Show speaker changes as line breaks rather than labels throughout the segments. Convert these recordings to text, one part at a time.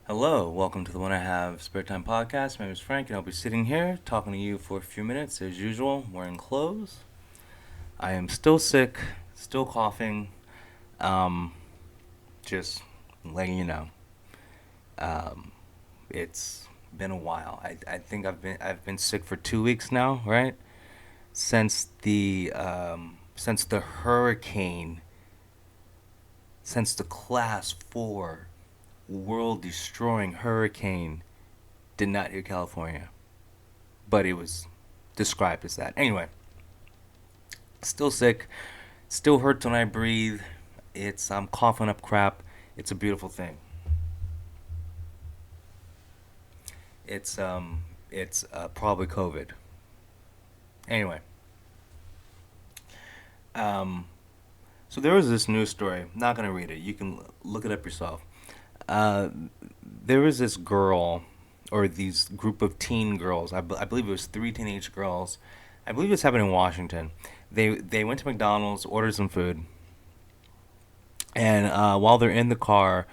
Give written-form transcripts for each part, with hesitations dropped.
Hello, welcome to the One I Have Spare Time podcast. My name is Frank, and I'll be sitting here talking to you for a few minutes as usual, wearing clothes. I am still sick, still coughing. Um, just letting you know. Um, it's been a while. I think I've been sick for 2 weeks now, right? Since the hurricane, since the class 4 world destroying hurricane did not hit California, but it was described as that. Anyway, still sick, still hurts when I breathe. I'm coughing up crap. It's a beautiful thing. It's probably COVID. Anyway, um, so there was this news story. I'm not gonna read it. You can look it up yourself. Uh, there was this girl, or these group of teen girls. I believe it was three teenage girls. I believe this happened in Washington. They went to McDonald's, ordered some food, and while they're in the car,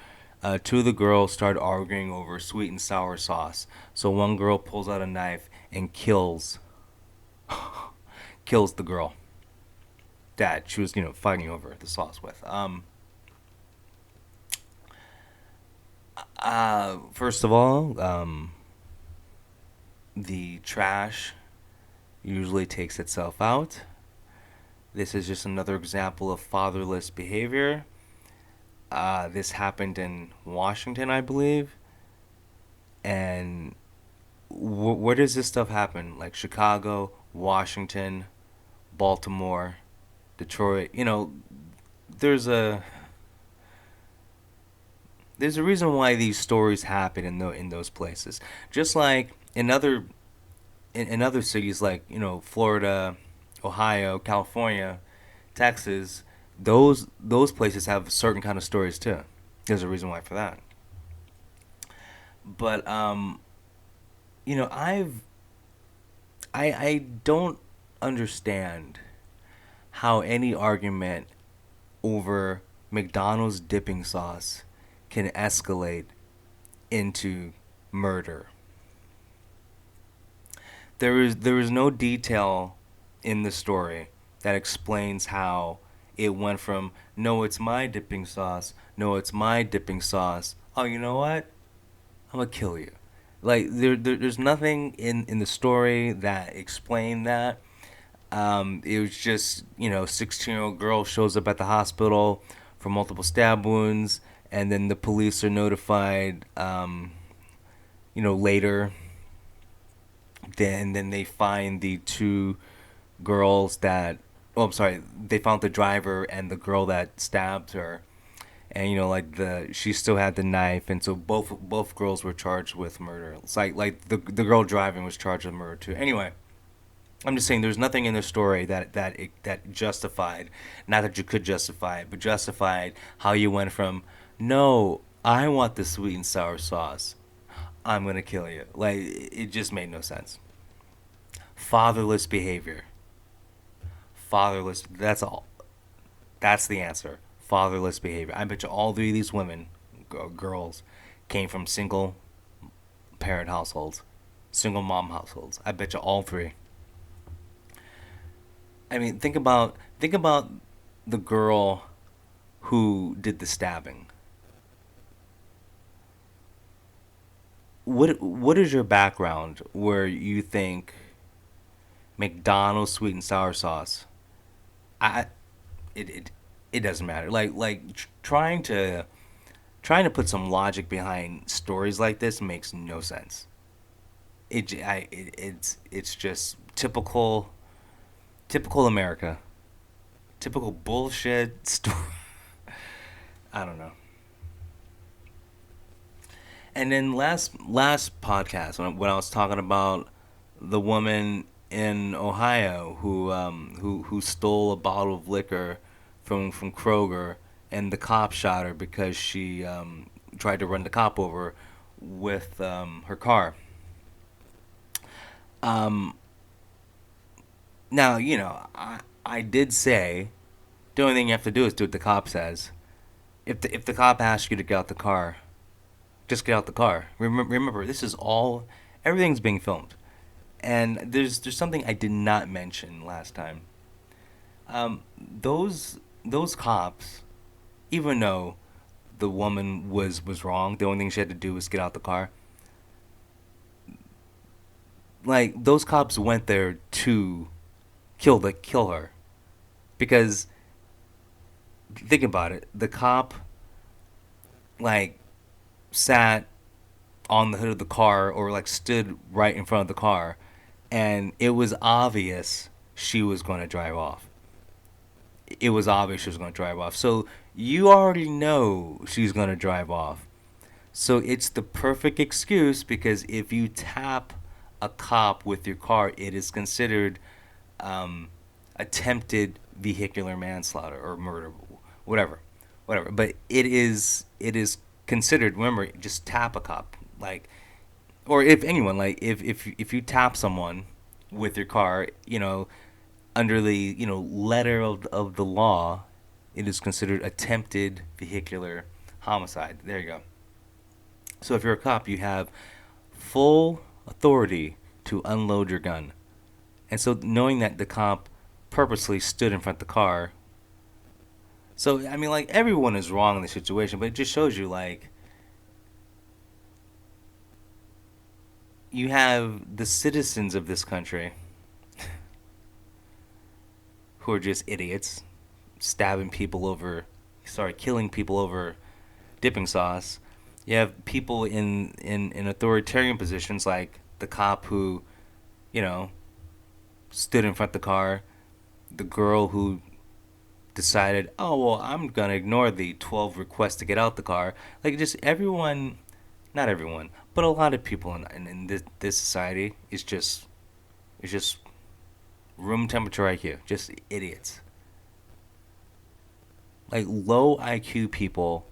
two of the girls start arguing over sweet and sour sauce. So one girl pulls out a knife and kills the girl that she was fighting over the sauce with. First of all, the trash usually takes itself out. This is just another example of fatherless behavior. This happened in Washington, I believe. And where does this stuff happen? Like Chicago, Washington, Baltimore, Detroit. There's a there's a reason why these stories happen in those places. Just like in other cities like Florida, Ohio, California, Texas, those places have certain kind of stories too. There's a reason why for that. But you know, I don't understand how any argument over McDonald's dipping sauce can escalate into murder. There is no detail in the story that explains how it went from no it's my dipping sauce, no it's my dipping sauce. Oh, you know what? I'm gonna kill you. Like there's nothing in the story that explained that. It was just 16-year-old girl shows up at the hospital for multiple stab wounds, and then the police are notified. Later, then they find the two girls that. Oh, I'm sorry. They found the driver and the girl that stabbed her, and like she still had the knife, and so both girls were charged with murder. It's like the girl driving was charged with murder too. Anyway, I'm just saying there's nothing in the story that justified, not that you could justify it, but justified how you went from no, I want the sweet and sour sauce. I'm gonna kill you. Like it just made no sense. Fatherless behavior. Fatherless. That's all. That's the answer. Fatherless behavior. I bet you all three of these women, girls, came from single parent households, single mom households. I bet you all three. I mean, think about the girl who did the stabbing. What is your background where you think McDonald's sweet and sour sauce? I it it, it doesn't matter. Trying to put some logic behind stories like this makes no sense. It's just typical America, typical bullshit story. I don't know. And then last podcast when I was talking about the woman in Ohio who stole a bottle of liquor from Kroger, and the cop shot her because she tried to run the cop over with her car. Um, Now I did say the only thing you have to do is do what the cop says. If the cop asks you to get out the car, Just get out the car. Remember, this is all everything's being filmed. And there's something I did not mention last time. Those cops, even though the woman was wrong, the only thing she had to do was get out the car. Like those cops went there to kill her because think about it. The cop like sat on the hood of the car or like stood right in front of the car, and it was obvious she was going to drive off. It was obvious she was going to drive off. So you already know she's going to drive off. So it's the perfect excuse because if you tap a cop with your car, it is considered attempted vehicular manslaughter or murder, whatever, whatever. But it is considered. Remember, just tap a cop, like, or if anyone, like, if you tap someone with your car, under the letter of the law, it is considered attempted vehicular homicide. There you go. So if you're a cop, you have full authority to unload your gun. And so knowing that the cop purposely stood in front of the car, so I mean like everyone is wrong in the situation, but it just shows you like you have the citizens of this country who are just idiots, stabbing people over, sorry, killing people over dipping sauce. You have people in authoritarian positions like the cop who, you know, stood in front of the car, the girl who decided, oh, well, I'm going to ignore the 12 requests to get out the car. Like, just everyone, not everyone, but a lot of people in this society is just room temperature IQ, just idiots. Like, low IQ people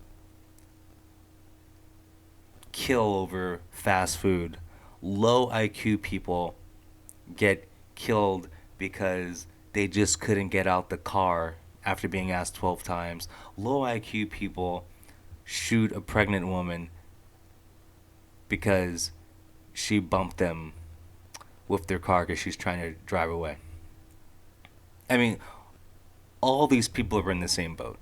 kill over fast food. Low IQ people get killed because they just couldn't get out the car after being asked 12 times. Low IQ people shoot a pregnant woman because she bumped them with their car because she's trying to drive away. I mean, all these people are in the same boat.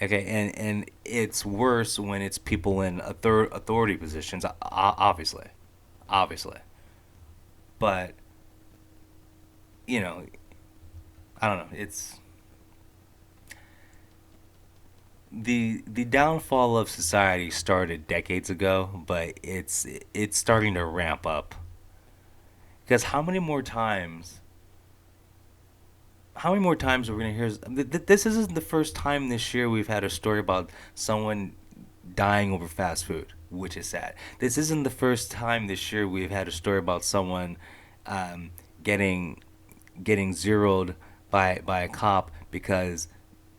Okay, and it's worse when it's people in authority positions, obviously, obviously. But you know, I don't know. It's the downfall of society started decades ago, but it's starting to ramp up. Because how many more times are we gonna hear? This isn't the first time this year we've had a story about someone dying over fast food, which is sad. This isn't the first time this year we've had a story about someone um, getting getting zeroed by a cop because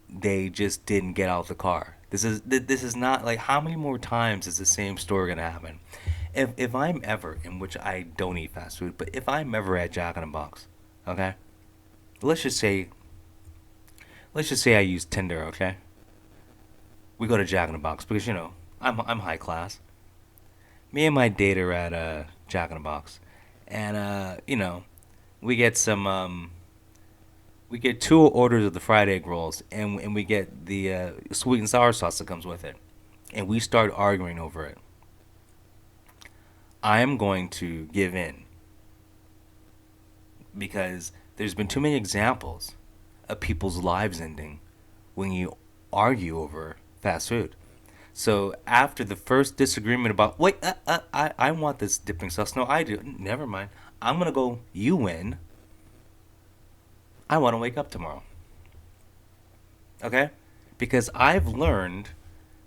they just didn't get out the car. This is not like how many more times is the same story gonna happen? If I'm ever, in which I don't eat fast food, but if I'm ever at Jack in the Box, okay, let's just say let's just say I use Tinder, okay. We go to Jack in the Box because I'm high class. Me and my date are at Jack in the Box, and we get some we get two orders of the fried egg rolls, and we get the sweet and sour sauce that comes with it, and we start arguing over it. I'm going to give in because there's been too many examples of people's lives ending when you argue over fast food. So after the first disagreement about, wait, I want this dipping sauce. No, I do. Never mind. I'm gonna go. You win. I want to wake up tomorrow. Okay? Because I've learned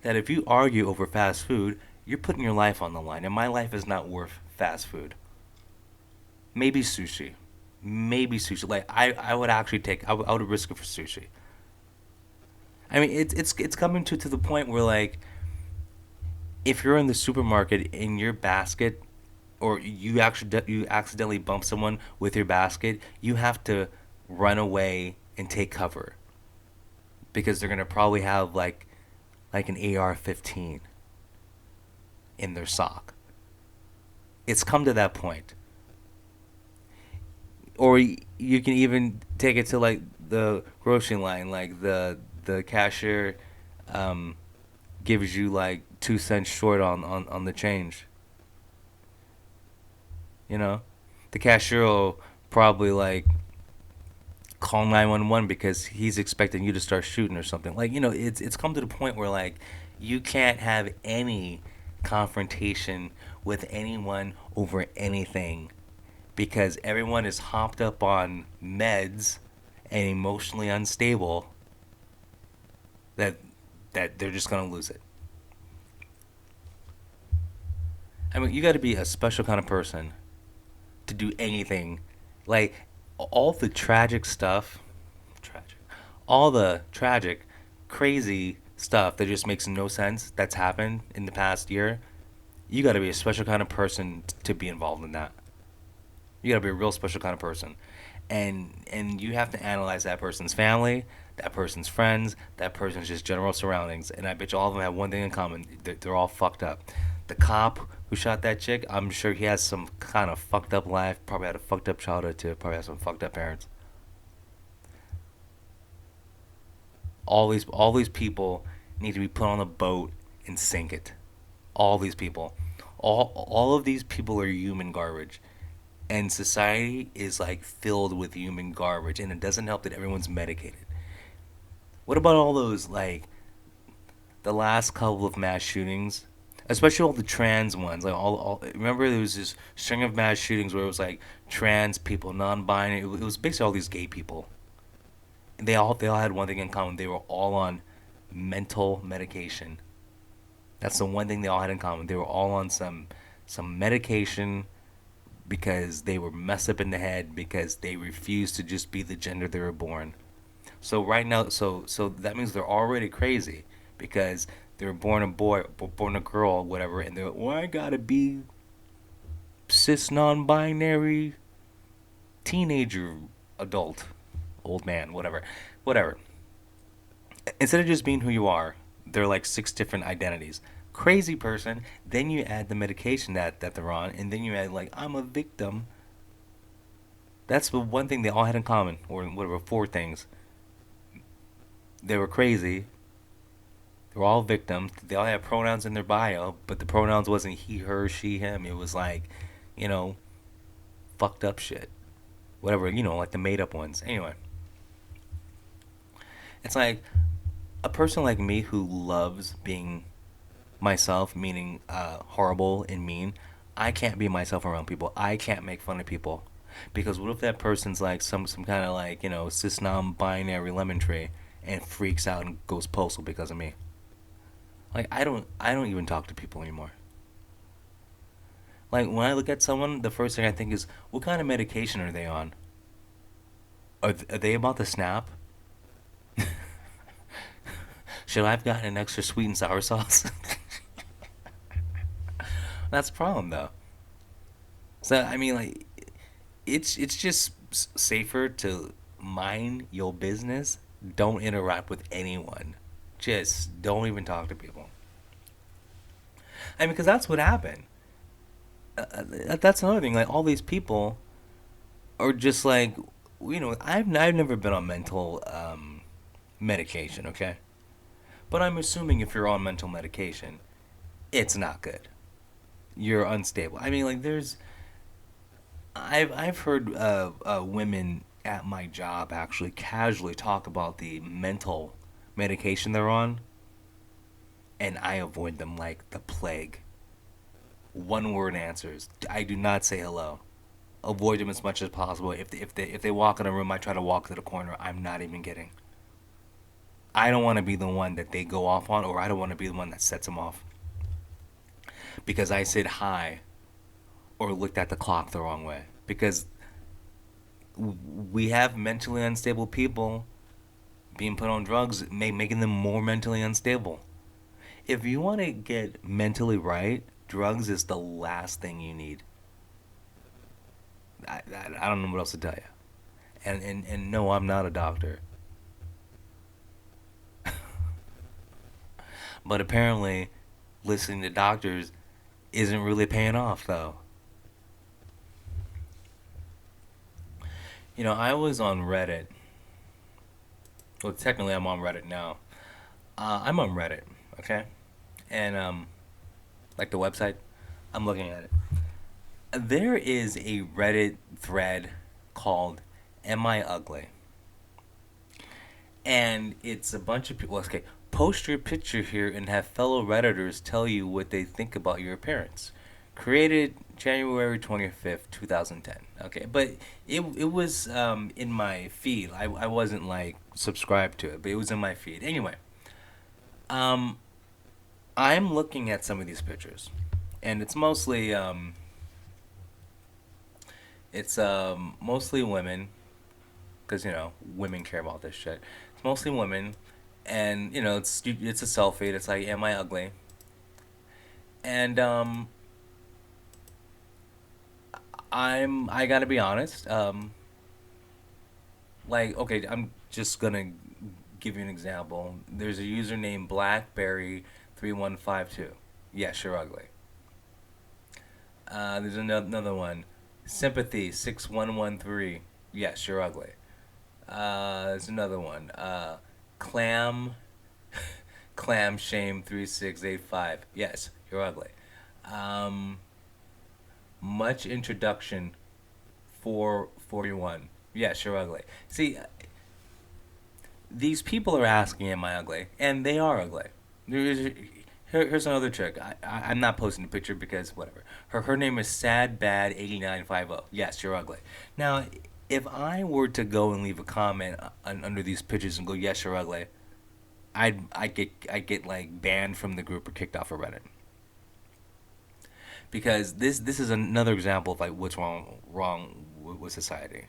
that if you argue over fast food, you're putting your life on the line, and my life is not worth fast food. Maybe sushi. Maybe sushi. Like I would actually take. I would risk it for sushi. I mean, it's coming to the point where like if you're in the supermarket in your basket, or you accidentally bump someone with your basket, you have to run away and take cover because they're gonna probably have like an AR-15. in their sock. It's come to that point. Or you can even take it to like the grocery line, like the cashier um, gives you like 2 cents short on the change. You know, the cashier will probably like call 911 because he's expecting you to start shooting or something. Like, it's come to the point where like you can't have any confrontation with anyone over anything because everyone is hopped up on meds and emotionally unstable that they're just going to lose it. I mean, you got to be a special kind of person to do anything. Like all the tragic stuff, tragic, all the tragic, crazy stuff that just makes no sense that's happened in the past year. You got to be a special kind of person to be involved in that. You got to be a real special kind of person, and you have to analyze that person's family, that person's friends, that person's just general surroundings. And I bet you all of them have one thing in common: they're all fucked up. The cop who shot that chick, I'm sure he has some kind of fucked up life. Probably had a fucked up childhood too. Probably has some fucked up parents. All these people need to be put on a boat and sink it. All these people, all of these people are human garbage, and society is like filled with human garbage, and it doesn't help that everyone's medicated. What about all those like the last couple of mass shootings, especially all the trans ones? Like all remember there was this string of mass shootings where it was like trans people, non-binary. It was basically all these gay people. And they all had one thing in common. They were all on mental medication. That's the one thing they all had in common. They were all on some medication because they were messed up in the head because they refused to just be the gender they were born. So right now, so that means they're already crazy because they were born a boy, born a girl, whatever, and they're like, well, I gotta be cis non-binary teenager, adult, old man, whatever. Instead of just being who you are, there are like six different identities. Crazy person. Then you add the medication that they're on, and then you add like I'm a victim. That's the one thing they all had in common, or whatever, four things. They were crazy. They were all victims. They all had pronouns in their bio, but the pronouns wasn't he, her, she, him. It was like, you know, fucked up shit. Whatever, like the made up ones. Anyway, it's like a person like me who loves being myself, meaning horrible and mean, I can't be myself around people. I can't make fun of people. Because what if that person's like some kind of like, cis non-binary lemon tree and freaks out and goes postal because of me? Like I don't even talk to people anymore. Like when I look at someone, the first thing I think is, what kind of medication are they on? Are they about to snap? Should I have gotten an extra sweet and sour sauce? That's the problem though. So I mean, like, it's just safer to mind your business. Don't interact with anyone. Just don't even talk to people. I mean, because that's what happened. That's another thing. Like all these people are just like, I've never been on mental medication. Okay, but I'm assuming if you're on mental medication, it's not good. You're unstable. I mean, like I've heard women at my job actually casually talk about the mental medication they're on, and I avoid them like the plague. One word answers. I do not say hello. Avoid them as much as possible. If they walk in a room, I try to walk to the corner. I'm not even kidding. I don't want to be the one that they go off on, or I don't want to be the one that sets them off because I said hi or looked at the clock the wrong way. Because we have mentally unstable people being put on drugs, making them more mentally unstable. If you want to get mentally right, drugs is the last thing you need. I don't know what else to tell you. And no, I'm not a doctor. But apparently, listening to doctors isn't really paying off though. I was on Reddit. Well, technically, I'm on Reddit now. I'm on Reddit, okay, and like the website, I'm looking at it. There is a Reddit thread called "Am I Ugly?" and it's a bunch of people. Okay, post your picture here and have fellow Redditors tell you what they think about your appearance. Created January 25th, 2010. Okay, but it was in my feed. I wasn't like subscribed to it, but it was in my feed. Anyway, um, I'm looking at some of these pictures, and it's mostly women, because women care about this shit. It's mostly women, and it's a selfie. It's like, am I ugly? And I gotta be honest. Like, okay, I'm just gonna give you an example. There's a user named Blackberry3152. Yes, you're ugly. There's another one, Sympathy6113. Yes, you're ugly. There's another one, Clam Clam Shame 3685. Yes, you're ugly. Um, Much Introduction 441. Yes, you're ugly. See, these people are asking, "Am I ugly?" And they are ugly. Here's another trick. I'm not posting the picture because whatever. Her name is Sad Bad 8950. Yes, you're ugly. Now, if I were to go and leave a comment under these pictures and go, "Yes, you're ugly," I get like banned from the group or kicked off of Reddit, because this is another example of like what's wrong with society.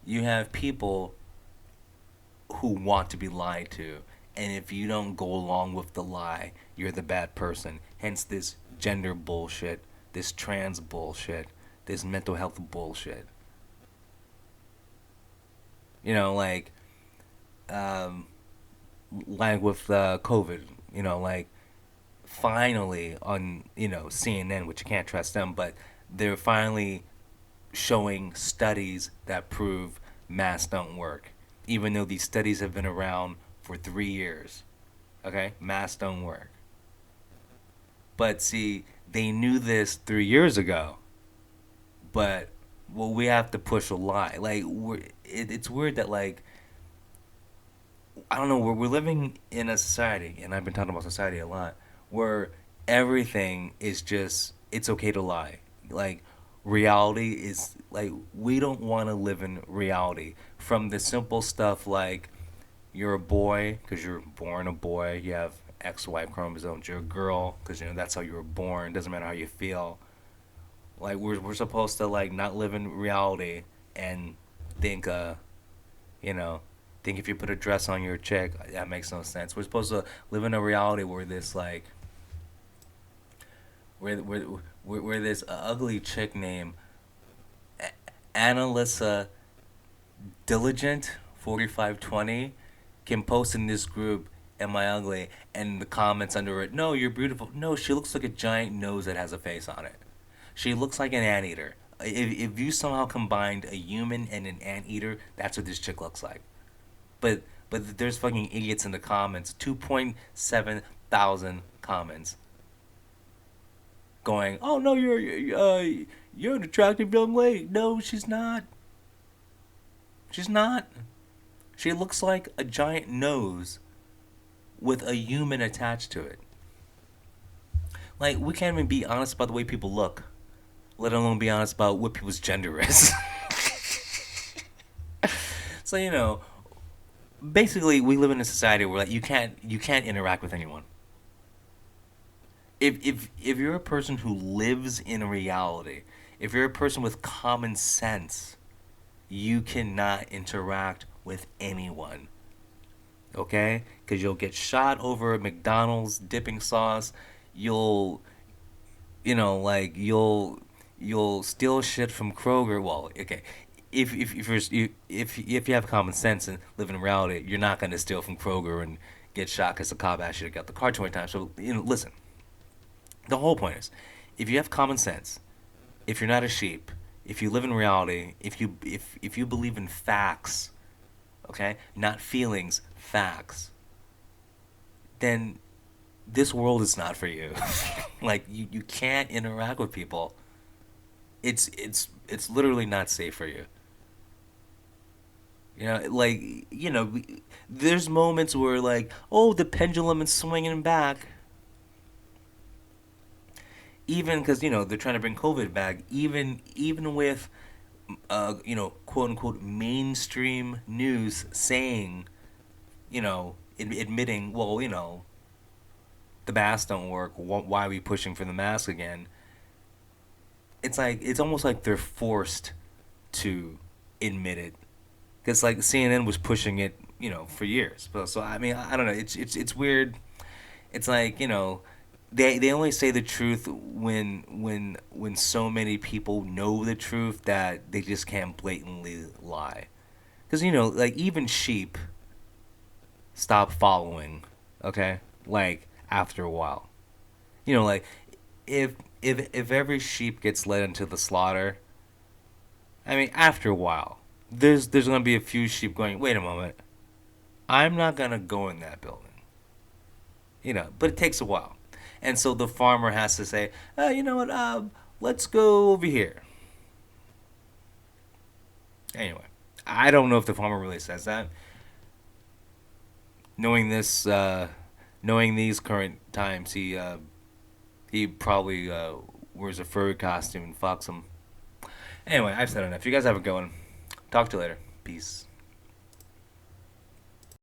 You have people who want to be lied to, and if you don't go along with the lie, you're the bad person. Hence this gender bullshit, this trans bullshit, this mental health bullshit. Like um, like with COVID. Like finally on CNN, which you can't trust them, but they're finally showing studies that prove masks don't work, even though these studies have been around for 3 years. Okay, masks don't work. But see, they knew this 3 years ago. But well, we have to push a lie. Like it's weird that like I don't know. We're living in a society, and I've been talking about society a lot, where everything is just it's okay to lie. Like reality is like we don't want to live in reality. From the simple stuff like you're a boy because you're born a boy. You have XY chromosomes. You're a girl because that's how you were born. Doesn't matter how you feel. Like we're supposed to like not live in reality and think you know think if you put a dress on your chick that makes no sense. We're supposed to live in a reality where this like where this ugly chick named Annalisa Diligent 4520 can post in this group, "Am I ugly?" and the comments under it, "No, you're beautiful." No, she looks like a giant nose that has a face on it. She looks like an anteater. If you somehow combined a human and an anteater, that's what this chick looks like. But there's fucking idiots in the comments. 2.7 thousand comments going, "Oh no, you're an attractive young lady." No, she's not. She's not. She looks like a giant nose with a human attached to it. Like we can't even be honest about the way people look, let alone be honest about what people's gender is. So basically, we live in a society where like you can't interact with anyone. If you're a person who lives in reality, if you're a person with common sense, you cannot interact with anyone. Okay? Because you'll get shot over McDonald's dipping sauce. You'll like you'll steal shit from Kroger. Well, okay, if you have common sense and live in reality, you're not gonna steal from Kroger and get shot because the cop asked you to get out the car 20 times. So listen. The whole point is, if you have common sense, if you're not a sheep, if you live in reality, if you believe in facts, okay, not feelings, facts, then this world is not for you. Like you can't interact with people. It's literally not safe for you. Like there's moments where like, oh, the pendulum is swinging back, even because they're trying to bring COVID back, even with quote unquote mainstream news saying, admitting, well, the masks don't work. Why are we pushing for the mask again? It's like it's almost like they're forced to admit it because like CNN was pushing it, for years. But so I mean, I don't know. It's weird. It's like they only say the truth when so many people know the truth that they just can't blatantly lie. Because like even sheep stop following. Okay, like after a while. Like if every sheep gets led into the slaughter, I mean after a while, there's gonna be a few sheep going. Wait a moment, I'm not gonna go in that building. But it takes a while. And so the farmer has to say, you know what, let's go over here. Anyway, I don't know if the farmer really says that. Knowing this, knowing these current times, he probably wears a furry costume and fucks him. Anyway, I've said enough. You guys have a good one. Talk to you later. Peace.